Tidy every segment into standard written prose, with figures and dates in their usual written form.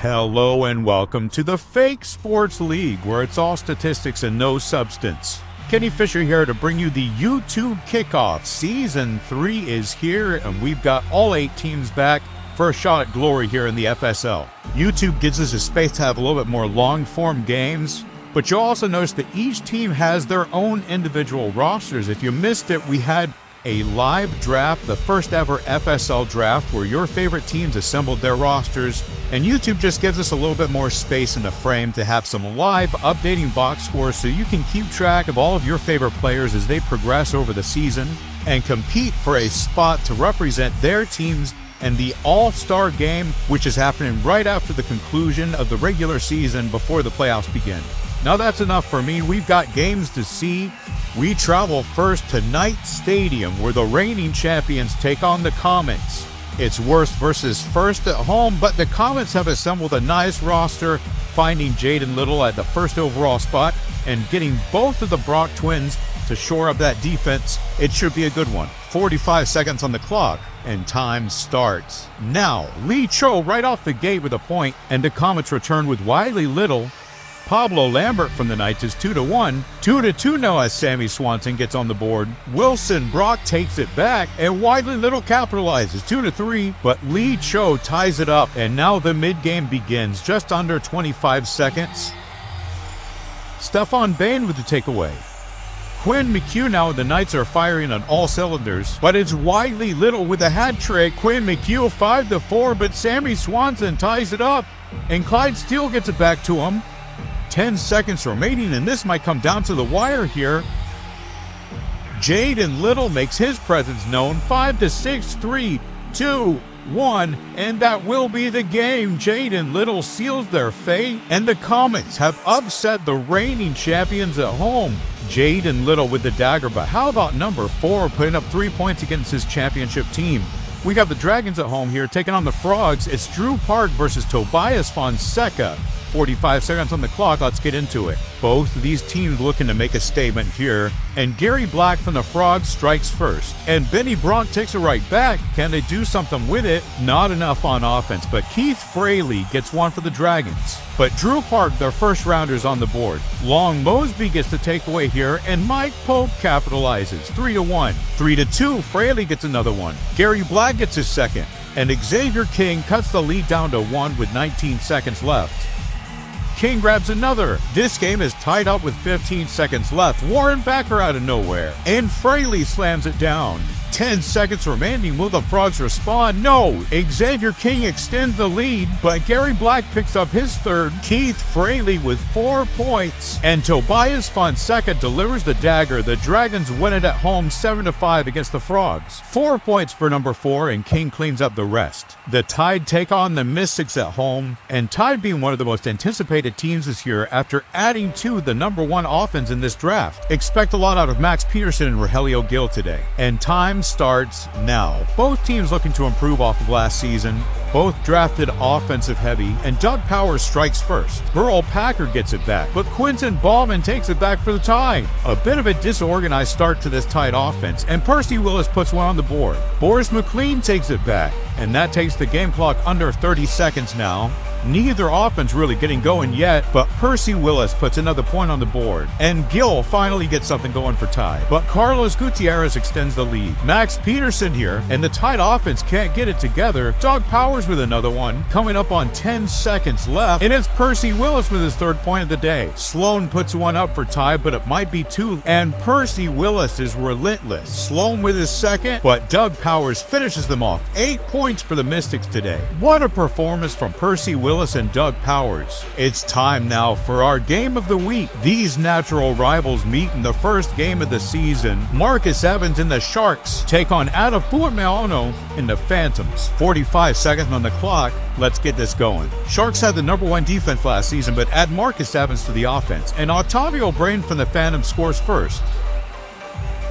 Hello and welcome to the Fake Sports League, where it's all statistics and no substance. Kenny Fisher here to bring you the YouTube kickoff. Season 3 is here, and we've got all 8 teams back for a shot at glory here in the FSL. YouTube gives us a space to have a little bit more long-form games, but you'll also notice that each team has their own individual rosters. If you missed it, we had a live draft, the first ever FSL draft, where your favorite teams assembled their rosters, and YouTube just gives us a little bit more space in the frame to have some live updating box scores so you can keep track of all of your favorite players as they progress over the season and compete for a spot to represent their teams in the All-Star game, which is happening right after the conclusion of the regular season before the playoffs begin. Now that's enough for me. We've got games to see. We travel first to Knight Stadium, where the reigning champions take on the Comets. It's worst versus first at home, but the Comets have assembled a nice roster, finding Jaden Little at the first overall spot and getting both of the Brock twins to shore up that defense. It should be a good one. 45 seconds on the clock, and time starts now. Lee Cho right off the gate with a point, and the Comets return with Wiley Little. Pablo Lambert from the Knights is 2-1. 2-2 now as Sammy Swanson gets on the board. Wilson Brock takes it back, and Wiley Little capitalizes 2-3, but Lee Cho ties it up, and now the mid-game begins. Just under 25 seconds. Stefan Bain with the takeaway. Quinn McHugh now and the Knights are firing on all cylinders, but it's Wiley Little with a hat trick. Quinn McHugh 5-4, but Sammy Swanson ties it up, and Clyde Steele gets it back to him. 10 seconds remaining, and this might come down to the wire here. Jaden Little makes his presence known. 5-6, 3, 2, 1, and that will be the game. Jaden Little seals their fate, and the Comets have upset the reigning champions at home. Jaden Little with the dagger, but how about number 4 putting up 3 points against his championship team? We got the Dragons at home here taking on the Frogs. It's Drew Park versus Tobias Fonseca. 45 seconds on the clock, let's get into it. Both of these teams looking to make a statement here, and Gary Black from the Frogs strikes first. And Benny Bronk takes it right back. Can they do something with it? Not enough on offense, but Keith Fraley gets one for the Dragons. But Drew Park, their first rounders on the board. Long Mosby gets the takeaway here, and Mike Pope capitalizes. 3-1. 3-2, Fraley gets another one. Gary Black gets his second, and Xavier King cuts the lead down to 1 with 19 seconds left. King grabs another. This game is tied up with 15 seconds left. Warren Backer out of nowhere, and Fraley slams it down. 10 seconds remaining. Will the Frogs respond? No. Xavier King extends the lead, but Gary Black picks up his third. Keith Fraley with 4 points, and Tobias Fonseca delivers the dagger. The Dragons win it at home 7-5 against the Frogs. 4 points for number 4, and King cleans up the rest. The Tide take on the Mystics at home, and Tide being one of the most anticipated teams this year after adding to the number 1 offense in this draft. Expect a lot out of Max Peterson and Rogelio Gil today. And time starts now. Both teams looking to improve off of last season. Both drafted offensive heavy, and Doug Powers strikes first. Burl Packer gets it back, but Quinton Ballman takes it back for the tie. A bit of a disorganized start to this Tide offense, and Percy Willis puts one on the board. Boris McLean takes it back, and that takes the game clock under 30 seconds now. Neither offense really getting going yet, but Percy Willis puts another point on the board, and Gill finally gets something going for Tide. But Carlos Gutierrez extends the lead. Max Peterson here, and the Tide offense can't get it together. Doug Powers with another one, coming up on 10 seconds left, and it's Percy Willis with his 3rd point of the day. Sloan puts one up for Tide, but it might be 2, and Percy Willis is relentless. Sloan with his 2nd, but Doug Powers finishes them off. 8 points for the Mystics today. What a performance from Percy Willis and Doug Powers. It's time now for our game of the week. These natural rivals meet in the first game of the season. Marcus Evans and the Sharks take on Adafu Meono in the Phantoms. 45 seconds on the clock. Let's get this going. Sharks had the number 1 defense last season, but add Marcus Evans to the offense, and Octavio Brain from the Phantoms scores first.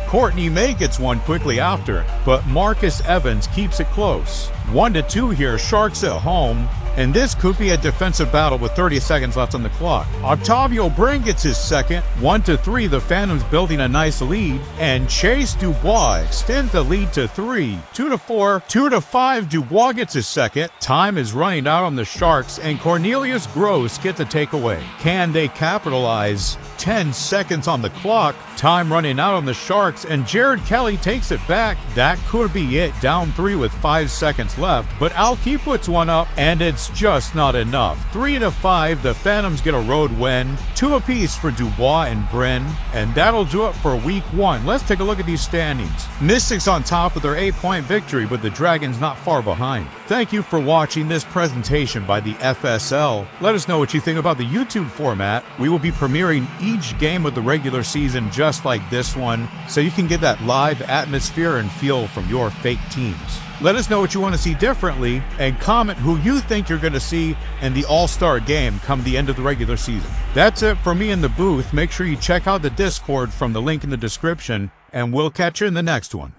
Courtney May gets one quickly after, but Marcus Evans keeps it close. 1-2 here, Sharks at home. and this could be a defensive battle with 30 seconds left on the clock. Octavio Brin gets his second, 1-3, the Phantoms building a nice lead, and Chase Dubois extends the lead to 3, 2-4, 2-5, Dubois gets his second. Time is running out on the Sharks, and Cornelius Gross gets a takeaway. Can they capitalize? 10 seconds on the clock, time running out on the Sharks, and Jared Kelly takes it back. That could be it, down 3 with 5 seconds left, but Alki puts one up, and it's just not enough. 3-5, the Phantoms get a road win, 2 apiece for Dubois and Brin, and that'll do it for week 1. Let's take a look at these standings. Mystics on top with their 8-point victory, but the Dragons not far behind. Thank you for watching this presentation by the FSL. Let us know what you think about the YouTube format. We will be premiering each game of the regular season just like this one, so you can get that live atmosphere and feel from your fake teams. Let us know what you want to see differently, and comment who you think you're going to see in the All-Star game come the end of the regular season. That's it for me in the booth. Make sure you check out the Discord from the link in the description, and we'll catch you in the next one.